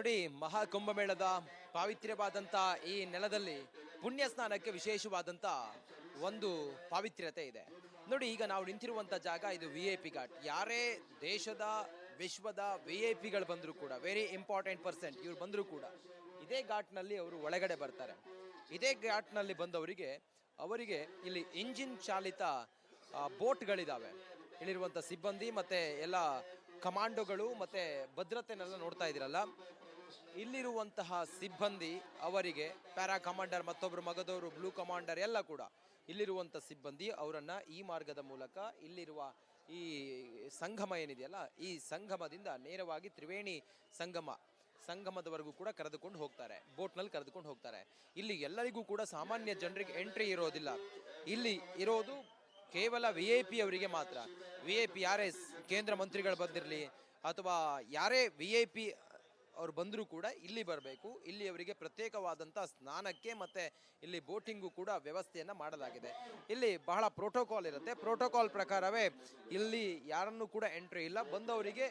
ನೋಡಿ, ಮಹಾಕುಂಭಮೇಳದ ಪಾವಿತ್ರ್ಯವಾದಂಥ ಈ ನೆಲದಲ್ಲಿ ಪುಣ್ಯ ಸ್ನಾನಕ್ಕೆ ವಿಶೇಷವಾದಂಥ ಒಂದು ಪಾವಿತ್ರ್ಯತೆ ಇದೆ. ನೋಡಿ, ಈಗ ನಾವು ನಿಂತಿರುವಂಥ ಜಾಗ ಇದು VIP ಘಾಟ್. ಯಾರೇ ದೇಶದ ವಿಶ್ವದ VIP ಗಳು ಬಂದರೂ ಕೂಡ, ವೆರಿ ಇಂಪಾರ್ಟೆಂಟ್ ಪರ್ಸನ್ ಇವ್ರು ಬಂದರೂ ಕೂಡ ಇದೇ ಘಾಟ್ನಲ್ಲಿ ಅವರು ಒಳಗಡೆ ಬರ್ತಾರೆ. ಇದೇ ಘಾಟ್ನಲ್ಲಿ ಬಂದವರಿಗೆ ಅವರಿಗೆ ಇಲ್ಲಿ ಇಂಜಿನ್ ಚಾಲಿತ ಬೋಟ್ಗಳಿದ್ದಾವೆ. ಇಲ್ಲಿರುವಂಥ ಸಿಬ್ಬಂದಿ ಮತ್ತು ಎಲ್ಲ ಕಮಾಂಡೋಗಳು ಮತ್ತು ಭದ್ರತೆನೆಲ್ಲ ನೋಡ್ತಾ ಇದ್ದೀರಲ್ಲ, ಇಲ್ಲಿರುವಂತಹ ಸಿಬ್ಬಂದಿ ಅವರಿಗೆ ಪ್ಯಾರಾ ಕಮಾಂಡರ್, ಮತ್ತೊಬ್ಬರು ಮಗದವರು ಬ್ಲೂ ಕಮಾಂಡರ್ ಎಲ್ಲ ಕೂಡ ಇಲ್ಲಿರುವಂಥ ಸಿಬ್ಬಂದಿ ಅವರನ್ನು ಈ ಮಾರ್ಗದ ಮೂಲಕ ಇಲ್ಲಿರುವ ಈ ಸಂಗಮ ಏನಿದೆಯಲ್ಲ, ಈ ಸಂಗಮದಿಂದ ನೇರವಾಗಿ ತ್ರಿವೇಣಿ ಸಂಗಮದವರೆಗೂ ಕೂಡ ಕರೆದುಕೊಂಡು ಹೋಗ್ತಾರೆ. ಬೋಟ್ನಲ್ಲಿ ಕರೆದುಕೊಂಡು ಹೋಗ್ತಾರೆ. ಇಲ್ಲಿ ಎಲ್ಲರಿಗೂ ಕೂಡ ಸಾಮಾನ್ಯ ಜನರಿಗೆ ಎಂಟ್ರಿ ಇರೋದಿಲ್ಲ. ಇಲ್ಲಿ ಇರೋದು ಕೇವಲ VIP ಅವರಿಗೆ ಮಾತ್ರ. VIP ಯಾರೇ ಕೇಂದ್ರ ಮಂತ್ರಿಗಳು ಬಂದಿರಲಿ ಅಥವಾ ಯಾರೇ VIP ಅವ್ರು ಬಂದರೂ ಕೂಡ ಇಲ್ಲಿ ಬರಬೇಕು. ಇಲ್ಲಿ ಅವರಿಗೆ ಪ್ರತ್ಯೇಕವಾದಂಥ ಸ್ನಾನಕ್ಕೆ ಮತ್ತು ಇಲ್ಲಿ ಬೋಟಿಂಗು ಕೂಡ ವ್ಯವಸ್ಥೆಯನ್ನು ಮಾಡಲಾಗಿದೆ. ಇಲ್ಲಿ ಬಹಳ ಪ್ರೋಟೋಕಾಲ್ ಇರುತ್ತೆ. ಪ್ರೋಟೋಕಾಲ್ ಪ್ರಕಾರವೇ ಇಲ್ಲಿ ಯಾರನ್ನೂ ಕೂಡ ಎಂಟ್ರಿ ಇಲ್ಲ. ಬಂದವರಿಗೆ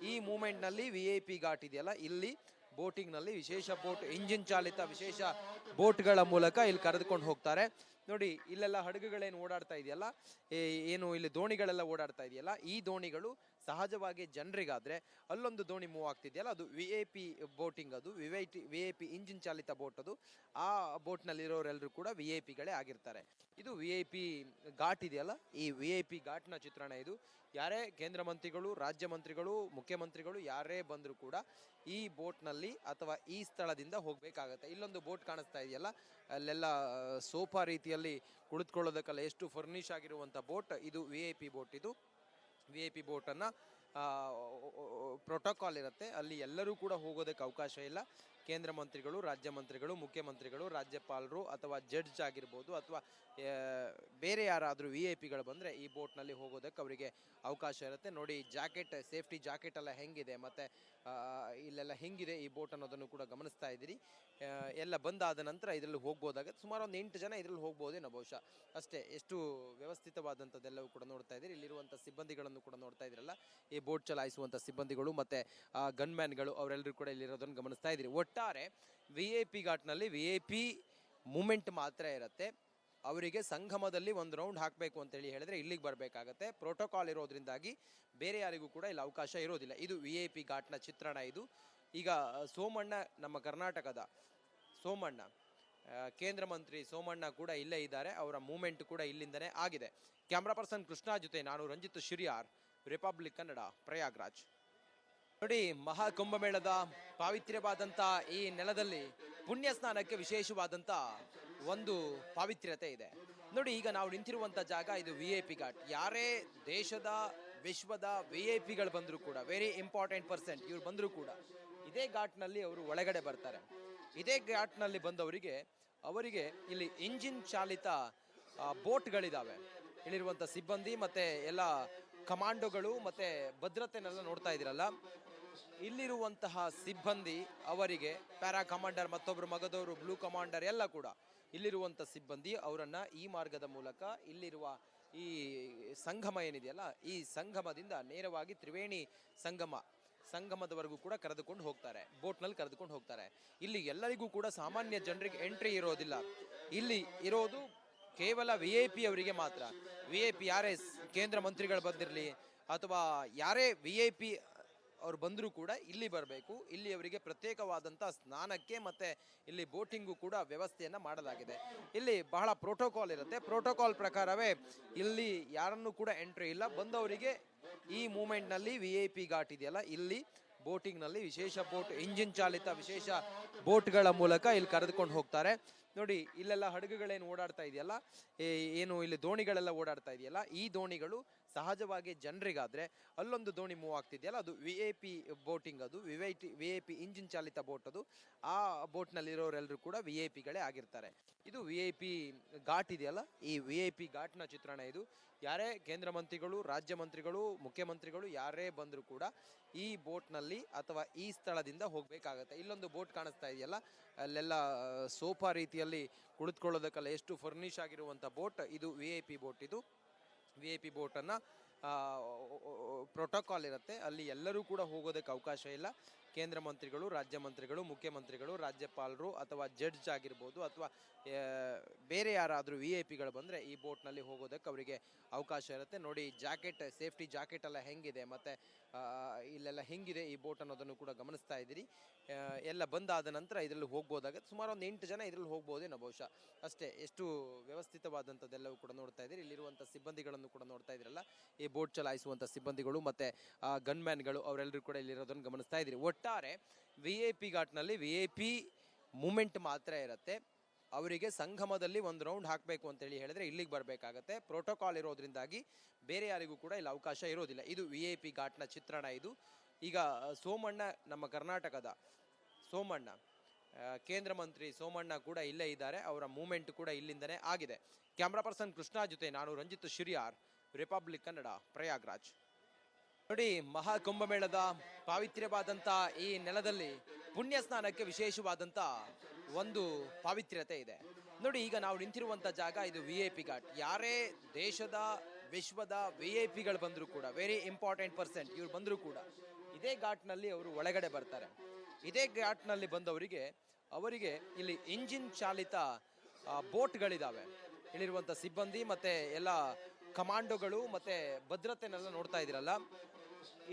ಈ ಮೂಮೆಂಟ್ನಲ್ಲಿ VIP ಘಾಟ್ ಇದೆಯಲ್ಲ, ಇಲ್ಲಿ ಬೋಟಿಂಗ್ನಲ್ಲಿ ವಿಶೇಷ ಬೋಟ್, ಇಂಜಿನ್ ಚಾಲಿತ ವಿಶೇಷ ಬೋಟ್ಗಳ ಮೂಲಕ ಇಲ್ಲಿ ಕರೆದುಕೊಂಡು ಹೋಗ್ತಾರೆ. ನೋಡಿ, ಇಲ್ಲೆಲ್ಲ ಹಡಗುಗಳೇನು ಓಡಾಡ್ತಾ ಇದೆಯಲ್ಲ, ಏನು ಇಲ್ಲಿ ದೋಣಿಗಳೆಲ್ಲ ಓಡಾಡ್ತಾ ಇದೆಯಲ್ಲ, ಈ ದೋಣಿಗಳು ಸಹಜವಾಗಿ ಜನರಿಗಾದರೆ ಅಲ್ಲೊಂದು ದೋಣಿ ಮೂವ್ ಆಗ್ತಿದೆಯಲ್ಲ, ಅದು VIP ಬೋಟಿಂಗ್, ಅದು VIP ಇಂಜಿನ್ ಚಾಲಿತ ಬೋಟ್. ಅದು ಆ ಬೋಟ್ನಲ್ಲಿರೋರೆಲ್ಲರೂ ಕೂಡ VIP ಗಳೇ ಆಗಿರ್ತಾರೆ. ಇದು VIP ಘಾಟ್ ಇದೆಯಲ್ಲ, ಈ VIP ಘಾಟ್ನ ಚಿತ್ರಣ ಇದು. ಯಾರೇ ಕೇಂದ್ರ ಮಂತ್ರಿಗಳು, ರಾಜ್ಯ ಮಂತ್ರಿಗಳು, ಮುಖ್ಯಮಂತ್ರಿಗಳು ಯಾರೇ ಬಂದರೂ ಕೂಡ ಈ ಬೋಟ್ನಲ್ಲಿ ಅಥವಾ ಈ ಸ್ಥಳದಿಂದ ಹೋಗಬೇಕಾಗತ್ತೆ. ಇಲ್ಲೊಂದು ಬೋಟ್ ಕಾಣಿಸ್ತಾ ಇದೆಯಲ್ಲ, ಅಲ್ಲೆಲ್ಲ ಸೋಫಾ ರೀತಿಯಲ್ಲಿ ಕುಳಿತುಕೊಳ್ಳೋದಕ್ಕೆಲ್ಲ ಎಷ್ಟು ಫರ್ನಿಶ್ ಆಗಿರುವಂಥ ಬೋಟ್ ಇದು. VIP ಬೋಟ್ ಇದು. VIP ಬೋಟನ್ನು ಪ್ರೋಟೋಕಾಲ್ ಇರುತ್ತೆ. ಅಲ್ಲಿ ಎಲ್ಲರೂ ಕೂಡ ಹೋಗೋದಕ್ಕೆ ಅವಕಾಶ ಇಲ್ಲ. ಕೇಂದ್ರ ಮಂತ್ರಿಗಳು, ರಾಜ್ಯ ಮಂತ್ರಿಗಳು, ಮುಖ್ಯಮಂತ್ರಿಗಳು, ರಾಜ್ಯಪಾಲರು ಅಥವಾ ಜಡ್ಜ್ ಆಗಿರ್ಬೋದು ಅಥವಾ ಬೇರೆ ಯಾರಾದರೂ VIP ಗಳು ಬಂದರೆ ಈ ಬೋಟ್ನಲ್ಲಿ ಹೋಗೋದಕ್ಕೆ ಅವರಿಗೆ ಅವಕಾಶ ಇರುತ್ತೆ. ನೋಡಿ, ಜಾಕೆಟ್, ಸೇಫ್ಟಿ ಜಾಕೆಟ್ ಎಲ್ಲ ಹೆಂಗಿದೆ ಮತ್ತು ಇಲ್ಲೆಲ್ಲ ಹೆಂಗಿದೆ ಈ ಬೋಟ್ ಅನ್ನೋದನ್ನು ಕೂಡ ಗಮನಿಸ್ತಾ ಇದ್ದೀರಿ. ಎಲ್ಲ ಬಂದಾದ ನಂತರ ಇದರಲ್ಲಿ ಹೋಗ್ಬೋದಾಗುತ್ತೆ. ಸುಮಾರು ಒಂದು 8 ಜನ ಇದರಲ್ಲಿ ಹೋಗ್ಬೋದೇನೋ ಬಹುಶಃ, ಅಷ್ಟೇ. ಎಷ್ಟು ವ್ಯವಸ್ಥಿತವಾದಂಥದ್ದೆಲ್ಲವೂ ಕೂಡ ನೋಡ್ತಾ ಇದ್ದೀರಿ. ಇಲ್ಲಿರುವಂಥ ಸಿಬ್ಬಂದಿಗಳನ್ನು ಕೂಡ ನೋಡ್ತಾ ಇದ್ದೀರಲ್ಲ, ಈ ಬೋಟ್ ಚಲಾಯಿಸುವಂಥ ಸಿಬ್ಬಂದಿಗಳು ಮತ್ತು ಗನ್ಮ್ಯಾನ್ಗಳು ಅವರೆಲ್ಲರೂ ಕೂಡ ಇಲ್ಲಿರೋದನ್ನು ಗಮನಿಸ್ತಾ ಇದ್ದೀರಿ. ಒಟ್ಟಾರೆ VIP ಘಾಟ್ನಲ್ಲಿ VIP ಮೂಮೆಂಟ್ ಮಾತ್ರ ಇರುತ್ತೆ. ಅವರಿಗೆ ಸಂಗಮದಲ್ಲಿ ಒಂದು ರೌಂಡ್ ಹಾಕಬೇಕು ಅಂತೇಳಿ ಹೇಳಿದ್ರೆ ಇಲ್ಲಿಗೆ ಬರಬೇಕಾಗತ್ತೆ. ಪ್ರೋಟೋಕಾಲ್ ಇರೋದ್ರಿಂದಾಗಿ ಬೇರೆ ಯಾರಿಗೂ ಕೂಡ ಇಲ್ಲಿ ಅವಕಾಶ ಇರೋದಿಲ್ಲ. ಇದು VIP ಘಾಟ್ನ ಚಿತ್ರಣ ಇದು. ಈಗ ಸೋಮಣ್ಣ, ನಮ್ಮ ಕರ್ನಾಟಕದ ಸೋಮಣ್ಣ, ಕೇಂದ್ರ ಮಂತ್ರಿ ಸೋಮಣ್ಣ ಕೂಡ ಇಲ್ಲೇ ಇದ್ದಾರೆ. ಅವರ ಮೂಮೆಂಟ್ ಕೂಡ ಇಲ್ಲಿಂದನೇ ಆಗಿದೆ. ಕ್ಯಾಮ್ರಾ ಪರ್ಸನ್ ಕೃಷ್ಣ ಜೊತೆ ನಾನು ರಂಜಿತ್ ಶಿರಿಯಾರ್, ರಿಪಬ್ಲಿಕ್ ಕನ್ನಡ, ಪ್ರಯಾಗ್ರಾಜ್. ನೋಡಿ, ಮಹಾಕುಂಭಮೇಳದ ಪಾವಿತ್ರ್ಯವಾದಂಥ ಈ ನೆಲದಲ್ಲಿ ಪುಣ್ಯ ಸ್ನಾನಕ್ಕೆ ವಿಶೇಷವಾದಂಥ ಒಂದು ಪಾವಿತ್ರ್ಯತೆ ಇದೆ. ನೋಡಿ, ಈಗ ನಾವು ನಿಂತಿರುವಂಥ ಜಾಗ ಇದು VIP ಘಾಟ್. ಯಾರೇ ದೇಶದ ವಿಶ್ವದ VIP ಗಳು ಬಂದರೂ ಕೂಡ, ವೆರಿ ಇಂಪಾರ್ಟೆಂಟ್ ಪರ್ಸನ್ ಇವ್ರು ಬಂದರೂ ಕೂಡ ಇದೇ ಘಾಟ್ನಲ್ಲಿ ಅವರು ಒಳಗಡೆ ಬರ್ತಾರೆ. ಇದೇ ಘಾಟ್ನಲ್ಲಿ ಬಂದವರಿಗೆ ಅವರಿಗೆ ಇಲ್ಲಿ ಇಂಜಿನ್ ಚಾಲಿತ ಬೋಟ್ಗಳಿದ್ದಾವೆ. ಇಲ್ಲಿರುವಂಥ ಸಿಬ್ಬಂದಿ ಮತ್ತು ಎಲ್ಲ ಕಮಾಂಡೋಗಳು ಮತ್ತು ಭದ್ರತೆನೆಲ್ಲ ನೋಡ್ತಾ ಇದ್ದೀರಲ್ಲ, ಇಲ್ಲಿರುವಂತಹ ಸಿಬ್ಬಂದಿ ಅವರಿಗೆ ಪ್ಯಾರಾ ಕಮಾಂಡರ್, ಮತ್ತೊಬ್ಬರು ಮಗದವರು ಬ್ಲೂ ಕಮಾಂಡರ್ ಎಲ್ಲ ಕೂಡ ಇಲ್ಲಿರುವಂಥ ಸಿಬ್ಬಂದಿ ಅವರನ್ನು ಈ ಮಾರ್ಗದ ಮೂಲಕ ಇಲ್ಲಿರುವ ಈ ಸಂಗಮ ಏನಿದೆಯಲ್ಲ, ಈ ಸಂಗಮದಿಂದ ನೇರವಾಗಿ ತ್ರಿವೇಣಿ ಸಂಗಮದವರೆಗೂ ಕೂಡ ಕರೆದುಕೊಂಡು ಹೋಗ್ತಾರೆ. ಬೋಟ್ನಲ್ಲಿ ಕರೆದುಕೊಂಡು ಹೋಗ್ತಾರೆ. ಇಲ್ಲಿ ಎಲ್ಲರಿಗೂ ಕೂಡ ಸಾಮಾನ್ಯ ಜನರಿಗೆ ಎಂಟ್ರಿ ಇರೋದಿಲ್ಲ. ಇಲ್ಲಿ ಇರೋದು ಕೇವಲ VIP ಅವರಿಗೆ ಮಾತ್ರ. VIP ಯಾರೇ ಕೇಂದ್ರ ಮಂತ್ರಿಗಳು ಬಂದಿರಲಿ ಅಥವಾ ಯಾರೇ VIP ಅವ್ರು ಬಂದರೂ ಕೂಡ ಇಲ್ಲಿ ಬರಬೇಕು. ಇಲ್ಲಿ ಅವರಿಗೆ ಪ್ರತ್ಯೇಕವಾದಂಥ ಸ್ನಾನಕ್ಕೆ ಮತ್ತು ಇಲ್ಲಿ ಬೋಟಿಂಗು ಕೂಡ ವ್ಯವಸ್ಥೆಯನ್ನು ಮಾಡಲಾಗಿದೆ. ಇಲ್ಲಿ ಬಹಳ ಪ್ರೋಟೋಕಾಲ್ ಇರುತ್ತೆ. ಪ್ರೋಟೋಕಾಲ್ ಪ್ರಕಾರವೇ ಇಲ್ಲಿ ಯಾರನ್ನೂ ಕೂಡ ಎಂಟ್ರಿ ಇಲ್ಲ. ಬಂದವರಿಗೆ ಈ ಮೂಮೆಂಟ್ನಲ್ಲಿ VIP ಘಾಟ್ ಇದೆಯಲ್ಲ, ಇಲ್ಲಿ ಬೋಟಿಂಗ್ನಲ್ಲಿ ವಿಶೇಷ ಬೋಟ್, ಇಂಜಿನ್ ಚಾಲಿತ ವಿಶೇಷ ಬೋಟ್ಗಳ ಮೂಲಕ ಇಲ್ಲಿ ಕರೆದುಕೊಂಡು ಹೋಗ್ತಾರೆ. ನೋಡಿ, ಇಲ್ಲೆಲ್ಲ ಹಡಗುಗಳೇನು ಓಡಾಡ್ತಾ ಇದೆಯಲ್ಲ, ಏನು ಇಲ್ಲಿ ದೋಣಿಗಳೆಲ್ಲ ಓಡಾಡ್ತಾ ಇದೆಯಲ್ಲ, ಈ ದೋಣಿಗಳು ಸಹಜವಾಗಿ ಜನರಿಗಾದರೆ ಅಲ್ಲೊಂದು ದೋಣಿ ಮೂವ್ ಆಗ್ತಿದೆಯಲ್ಲ, ಅದು VIP ಬೋಟಿಂಗ್, ಅದು VIP ಇಂಜಿನ್ ಚಾಲಿತ ಬೋಟ್. ಅದು ಆ ಬೋಟ್ನಲ್ಲಿರೋರೆಲ್ಲರೂ ಕೂಡ VIP ಗಳೇ ಆಗಿರ್ತಾರೆ. ಇದು VIP ಘಾಟ್ ಇದೆಯಲ್ಲ, ಈ VIP ಘಾಟ್ನ ಚಿತ್ರಣ ಇದು. ಯಾರೇ ಕೇಂದ್ರ ಮಂತ್ರಿಗಳು, ರಾಜ್ಯ ಮಂತ್ರಿಗಳು, ಮುಖ್ಯಮಂತ್ರಿಗಳು ಯಾರೇ ಬಂದರೂ ಕೂಡ ಈ ಬೋಟ್ನಲ್ಲಿ ಅಥವಾ ಈ ಸ್ಥಳದಿಂದ ಹೋಗಬೇಕಾಗತ್ತೆ. ಇಲ್ಲೊಂದು ಬೋಟ್ ಕಾಣಿಸ್ತಾ ಇದೆಯಲ್ಲ, ಅಲ್ಲೆಲ್ಲ ಸೋಫಾ ರೀತಿಯಲ್ಲಿ ಕುಳಿತುಕೊಳ್ಳೋದಕ್ಕೆಲ್ಲ ಎಷ್ಟು ಫರ್ನಿಶ್ ಆಗಿರುವಂಥ ಬೋಟ್ ಇದು. VIP ಬೋಟ್ ಇದು. VIP ಬೋಟನ್ನು ಪ್ರೋಟೋಕಾಲ್ ಇರುತ್ತೆ. ಅಲ್ಲಿ ಎಲ್ಲರೂ ಕೂಡ ಹೋಗೋದಕ್ಕೆ ಅವಕಾಶ ಇಲ್ಲ. ಕೇಂದ್ರ ಮಂತ್ರಿಗಳು, ರಾಜ್ಯ ಮಂತ್ರಿಗಳು, ಮುಖ್ಯಮಂತ್ರಿಗಳು, ರಾಜ್ಯಪಾಲರು ಅಥವಾ ಜಡ್ಜ್ ಆಗಿರ್ಬೋದು ಅಥವಾ ಬೇರೆ ಯಾರಾದರೂ VIP ಗಳು ಬಂದರೆ ಈ ಬೋಟ್ನಲ್ಲಿ ಹೋಗೋದಕ್ಕೆ ಅವರಿಗೆ ಅವಕಾಶ ಇರುತ್ತೆ. ನೋಡಿ ಜಾಕೆಟ್, ಸೇಫ್ಟಿ ಜಾಕೆಟ್ ಎಲ್ಲ ಹೆಂಗಿದೆ ಮತ್ತು ಇಲ್ಲೆಲ್ಲ ಹೆಂಗಿದೆ ಈ ಬೋಟ್ ಅನ್ನೋದನ್ನು ಕೂಡ ಗಮನಿಸ್ತಾ ಇದ್ದೀರಿ. ಎಲ್ಲ ಬಂದಾದ ನಂತರ ಇದರಲ್ಲಿ ಹೋಗ್ಬೋದಾಗುತ್ತೆ. ಸುಮಾರು ಒಂದು 8 ಜನ ಇದರಲ್ಲಿ ಹೋಗ್ಬೋದೇನೋ ಬಹುಶಃ, ಅಷ್ಟೇ. ಎಷ್ಟು ವ್ಯವಸ್ಥಿತವಾದಂಥದ್ದೆಲ್ಲವೂ ಕೂಡ ನೋಡ್ತಾ ಇದ್ದೀರಿ. ಇಲ್ಲಿರುವಂಥ ಸಿಬ್ಬಂದಿಗಳನ್ನು ಕೂಡ ನೋಡ್ತಾ ಇದ್ದೀರಲ್ಲ, ಈ ಬೋಟ್ ಚಲಾಯಿಸುವಂಥ ಸಿಬ್ಬಂದಿಗಳು ಮತ್ತು ಗನ್ಮ್ಯಾನ್ಗಳು ಅವರೆಲ್ಲರೂ ಕೂಡ ಇಲ್ಲಿರೋದನ್ನು ಗಮನಿಸ್ತಾ ಇದ್ದೀರಿ. ಒಟ್ಟಾರೆ VIP ಘಾಟ್ನಲ್ಲಿ VIP ಮೂಮೆಂಟ್ ಮಾತ್ರ ಇರುತ್ತೆ. ಅವರಿಗೆ ಸಂಗಮದಲ್ಲಿ ಒಂದು ರೌಂಡ್ ಹಾಕಬೇಕು ಅಂತೇಳಿ ಹೇಳಿದ್ರೆ ಇಲ್ಲಿಗೆ ಬರಬೇಕಾಗತ್ತೆ. ಪ್ರೋಟೋಕಾಲ್ ಇರೋದ್ರಿಂದಾಗಿ ಬೇರೆ ಯಾರಿಗೂ ಕೂಡ ಇಲ್ಲಿ ಅವಕಾಶ ಇರೋದಿಲ್ಲ. ಇದು VIP ಘಾಟ್ನ ಚಿತ್ರಣ. ಇದು ಈಗ ಸೋಮಣ್ಣ, ನಮ್ಮ ಕರ್ನಾಟಕದ ಸೋಮಣ್ಣ, ಕೇಂದ್ರ ಮಂತ್ರಿ ಸೋಮಣ್ಣ ಕೂಡ ಇಲ್ಲೇ ಇದ್ದಾರೆ. ಅವರ ಮೂಮೆಂಟ್ ಕೂಡ ಇಲ್ಲಿಂದನೇ ಆಗಿದೆ. ಕ್ಯಾಮ್ರಾ ಪರ್ಸನ್ ಕೃಷ್ಣ ಜೊತೆ ನಾನು ರಂಜಿತ್ ಶಿರಿಯಾರ್, ರಿಪಬ್ಲಿಕ್ ಕನ್ನಡ, ಪ್ರಯಾಗ್ರಾಜ್. ನೋಡಿ, ಮಹಾಕುಂಭಮೇಳದ ಪಾವಿತ್ರ್ಯವಾದಂಥ ಈ ನೆಲದಲ್ಲಿ ಪುಣ್ಯ ಸ್ನಾನಕ್ಕೆ ವಿಶೇಷವಾದಂಥ ಒಂದು ಪಾವಿತ್ರ್ಯತೆ ಇದೆ. ನೋಡಿ, ಈಗ ನಾವು ನಿಂತಿರುವಂಥ ಜಾಗ ಇದು VIP ಘಾಟ್. ಯಾರೇ ದೇಶದ, ವಿಶ್ವದ VIP ಗಳು ಬಂದರೂ ಕೂಡ, ವೆರಿ ಇಂಪಾರ್ಟೆಂಟ್ ಪರ್ಸನ್ ಇವ್ರು ಬಂದರೂ ಕೂಡ ಇದೇ ಘಾಟ್ನಲ್ಲಿ ಅವರು ಒಳಗಡೆ ಬರ್ತಾರೆ. ಇದೇ ಘಾಟ್ನಲ್ಲಿ ಬಂದವರಿಗೆ ಇಲ್ಲಿ ಇಂಜಿನ್ ಚಾಲಿತ ಬೋಟ್ಗಳಿದ್ದಾವೆ. ಇಲ್ಲಿರುವಂಥ ಸಿಬ್ಬಂದಿ ಮತ್ತು ಎಲ್ಲ ಕಮಾಂಡೋಗಳು ಮತ್ತು ಭದ್ರತೆನೆಲ್ಲ ನೋಡ್ತಾ ಇದ್ದೀರಲ್ಲ,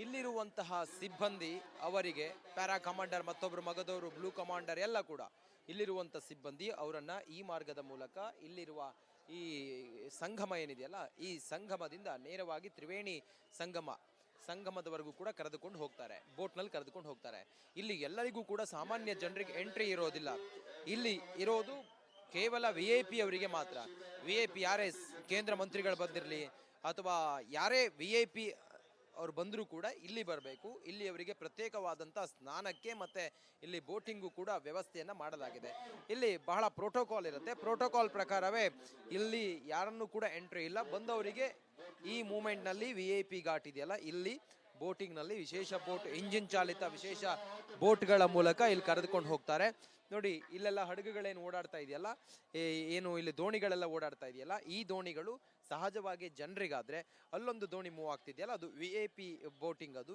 ಇಲ್ಲಿರುವಂತಹ ಸಿಬ್ಬಂದಿ ಅವರಿಗೆ ಪ್ಯಾರಾ ಕಮಾಂಡರ್, ಮತ್ತೊಬ್ಬರು ಮಗದವರು ಬ್ಲೂ ಕಮಾಂಡರ್ ಎಲ್ಲ ಕೂಡ ಇಲ್ಲಿರುವಂಥ ಸಿಬ್ಬಂದಿ ಅವರನ್ನು ಈ ಮಾರ್ಗದ ಮೂಲಕ ಇಲ್ಲಿರುವ ಈ ಸಂಗಮ ಏನಿದೆಯಲ್ಲ, ಈ ಸಂಗಮದಿಂದ ನೇರವಾಗಿ ತ್ರಿವೇಣಿ ಸಂಗಮದವರೆಗೂ ಕೂಡ ಕರೆದುಕೊಂಡು ಹೋಗ್ತಾರೆ. ಬೋಟ್ನಲ್ಲಿ ಕರೆದುಕೊಂಡು ಹೋಗ್ತಾರೆ. ಇಲ್ಲಿ ಎಲ್ಲರಿಗೂ ಕೂಡ ಸಾಮಾನ್ಯ ಜನರಿಗೆ ಎಂಟ್ರಿ ಇರೋದಿಲ್ಲ. ಇಲ್ಲಿ ಇರೋದು ಕೇವಲ VIP ಅವರಿಗೆ ಮಾತ್ರ. VIP ಯಾರೇ ಕೇಂದ್ರ ಮಂತ್ರಿಗಳು ಬಂದಿರಲಿ ಅಥವಾ ಯಾರೇ VIP ಅವ್ರು ಬಂದರೂ ಕೂಡ ಇಲ್ಲಿ ಬರಬೇಕು. ಇಲ್ಲಿ ಅವರಿಗೆ ಪ್ರತ್ಯೇಕವಾದಂಥ ಸ್ನಾನಕ್ಕೆ ಮತ್ತು ಇಲ್ಲಿ ಬೋಟಿಂಗು ಕೂಡ ವ್ಯವಸ್ಥೆಯನ್ನು ಮಾಡಲಾಗಿದೆ. ಇಲ್ಲಿ ಬಹಳ ಪ್ರೋಟೋಕಾಲ್ ಇರುತ್ತೆ. ಪ್ರೋಟೋಕಾಲ್ ಪ್ರಕಾರವೇ ಇಲ್ಲಿ ಯಾರನ್ನೂ ಕೂಡ ಎಂಟ್ರಿ ಇಲ್ಲ. ಬಂದವರಿಗೆ ಈ ಮೂಮೆಂಟ್ನಲ್ಲಿ VIP ಘಾಟ್ ಇದೆಯಲ್ಲ, ಇಲ್ಲಿ ಬೋಟಿಂಗ್ನಲ್ಲಿ ವಿಶೇಷ ಬೋಟ್, ಇಂಜಿನ್ ಚಾಲಿತ ವಿಶೇಷ ಬೋಟ್ಗಳ ಮೂಲಕ ಇಲ್ಲಿ ಕರೆದುಕೊಂಡು ಹೋಗ್ತಾರೆ. ನೋಡಿ, ಇಲ್ಲೆಲ್ಲ ಹಡಗುಗಳೇನು ಓಡಾಡ್ತಾ ಇದೆಯಲ್ಲ, ಏನು ಇಲ್ಲಿ ದೋಣಿಗಳೆಲ್ಲ ಓಡಾಡ್ತಾ ಇದೆಯಲ್ಲ, ಈ ದೋಣಿಗಳು ಸಹಜವಾಗಿ ಜನರಿಗಾದರೆ ಅಲ್ಲೊಂದು ದೋಣಿ ಮೂವ್ ಆಗ್ತಿದೆಯಲ್ಲ, ಅದು VIP ಬೋಟಿಂಗ್, ಅದು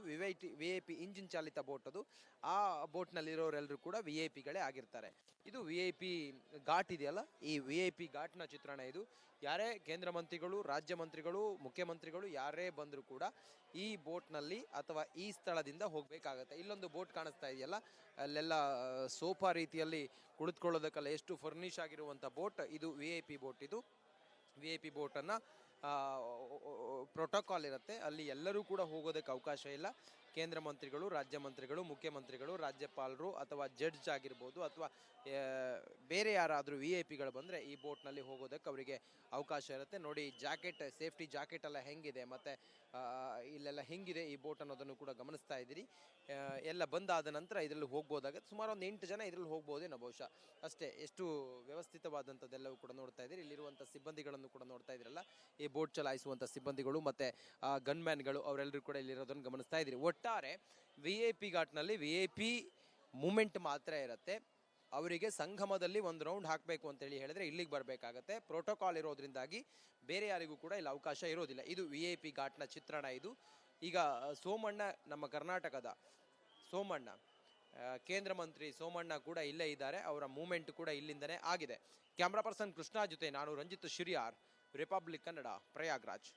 VIP ಇಂಜಿನ್ ಚಾಲಿತ ಬೋಟ್. ಅದು ಆ ಬೋಟ್ನಲ್ಲಿರೋರೆಲ್ಲರೂ ಕೂಡ VIP ಗಳೇ ಆಗಿರ್ತಾರೆ. ಇದು VIP ಘಾಟ್ ಇದೆಯಲ್ಲ, ಈ VIP ಘಾಟ್ನ ಚಿತ್ರಣ ಇದು. ಯಾರೇ ಕೇಂದ್ರ ಮಂತ್ರಿಗಳು, ರಾಜ್ಯ ಮಂತ್ರಿಗಳು, ಮುಖ್ಯಮಂತ್ರಿಗಳು ಯಾರೇ ಬಂದರೂ ಕೂಡ ಈ ಬೋಟ್ನಲ್ಲಿ ಅಥವಾ ಈ ಸ್ಥಳದಿಂದ ಹೋಗಬೇಕಾಗತ್ತೆ. ಇಲ್ಲೊಂದು ಬೋಟ್ ಕಾಣಿಸ್ತಾ ಇದೆಯಲ್ಲ, ಅಲ್ಲೆಲ್ಲ ಸೋಫಾ ರೀತಿಯಲ್ಲಿ ಕುಳಿತುಕೊಳ್ಳೋದಕ್ಕೆಲ್ಲ ಎಷ್ಟು ಫರ್ನಿಶ್ ಆಗಿರುವಂಥ ಬೋಟ್ ಇದು. VIP ಬೋಟ್ ಇದು. VIP ಬೋಟನ್ನು ಪ್ರೋಟೋಕಾಲ್ ಇರುತ್ತೆ. ಅಲ್ಲಿ ಎಲ್ಲರೂ ಕೂಡ ಹೋಗೋದಕ್ಕೆ ಅವಕಾಶ ಇಲ್ಲ. ಕೇಂದ್ರ ಮಂತ್ರಿಗಳು, ರಾಜ್ಯ ಮಂತ್ರಿಗಳು, ಮುಖ್ಯಮಂತ್ರಿಗಳು, ರಾಜ್ಯಪಾಲರು ಅಥವಾ ಜಡ್ಜ್ ಆಗಿರ್ಬೋದು ಅಥವಾ ಬೇರೆ ಯಾರಾದರೂ VIP ಗಳು ಬಂದರೆ ಈ ಬೋಟ್ನಲ್ಲಿ ಹೋಗೋದಕ್ಕೆ ಅವರಿಗೆ ಅವಕಾಶ ಇರುತ್ತೆ. ನೋಡಿ, ಜಾಕೆಟ್, ಸೇಫ್ಟಿ ಜಾಕೆಟ್ ಎಲ್ಲ ಹೆಂಗಿದೆ ಮತ್ತು ಇಲ್ಲೆಲ್ಲ ಹೆಂಗಿದೆ ಈ ಬೋಟ್ ಅನ್ನೋದನ್ನು ಕೂಡ ಗಮನಿಸ್ತಾ ಇದ್ದೀರಿ. ಎಲ್ಲ ಬಂದಾದ ನಂತರ ಇದರಲ್ಲಿ ಹೋಗ್ಬೋದಾಗುತ್ತೆ. ಸುಮಾರು ಒಂದು 8 ಜನ ಇದರಲ್ಲಿ ಹೋಗ್ಬೋದೇನೋ ಬಹುಶಃ, ಅಷ್ಟೇ. ಎಷ್ಟು ವ್ಯವಸ್ಥಿತವಾದಂಥದ್ದೆಲ್ಲವೂ ಕೂಡ ನೋಡ್ತಾ ಇದ್ದೀರಿ. ಇಲ್ಲಿರುವಂಥ ಸಿಬ್ಬಂದಿಗಳನ್ನು ಕೂಡ ನೋಡ್ತಾ ಇದ್ದೀರಲ್ಲ, ಈ ಬೋಟ್ ಚಲಾಯಿಸುವಂಥ ಸಿಬ್ಬಂದಿಗಳು ಮತ್ತು ಗನ್ಮ್ಯಾನ್ಗಳು ಅವರೆಲ್ಲರೂ ಕೂಡ ಇಲ್ಲಿರೋದನ್ನು ಗಮನಿಸ್ತಾ ಇದ್ದೀರಿ. ಒಟ್ಟಾರೆ VIP ಘಾಟ್ನಲ್ಲಿ VIP ಮೂಮೆಂಟ್ ಮಾತ್ರ ಇರುತ್ತೆ. ಅವರಿಗೆ ಸಂಗಮದಲ್ಲಿ ಒಂದು ರೌಂಡ್ ಹಾಕಬೇಕು ಅಂತೇಳಿ ಹೇಳಿದ್ರೆ ಇಲ್ಲಿಗೆ ಬರಬೇಕಾಗತ್ತೆ. ಪ್ರೋಟೋಕಾಲ್ ಇರೋದ್ರಿಂದಾಗಿ ಬೇರೆ ಯಾರಿಗೂ ಕೂಡ ಇಲ್ಲಿ ಅವಕಾಶ ಇರೋದಿಲ್ಲ. ಇದು VIP ಘಾಟ್ನ ಚಿತ್ರಣ. ಇದು ಈಗ ಸೋಮಣ್ಣ, ನಮ್ಮ ಕರ್ನಾಟಕದ ಸೋಮಣ್ಣ, ಕೇಂದ್ರ ಮಂತ್ರಿ ಸೋಮಣ್ಣ ಕೂಡ ಇಲ್ಲೇ ಇದ್ದಾರೆ. ಅವರ ಮೂಮೆಂಟ್ ಕೂಡ ಇಲ್ಲಿಂದನೇ ಆಗಿದೆ. ಕ್ಯಾಮ್ರಾ ಪರ್ಸನ್ ಕೃಷ್ಣ ಜೊತೆ ನಾನು ರಂಜಿತ್ ಶಿರಿಯಾರ್, ರಿಪಬ್ಲಿಕ್ ಕನ್ನಡ, ಪ್ರಯಾಗ್ರಾಜ್.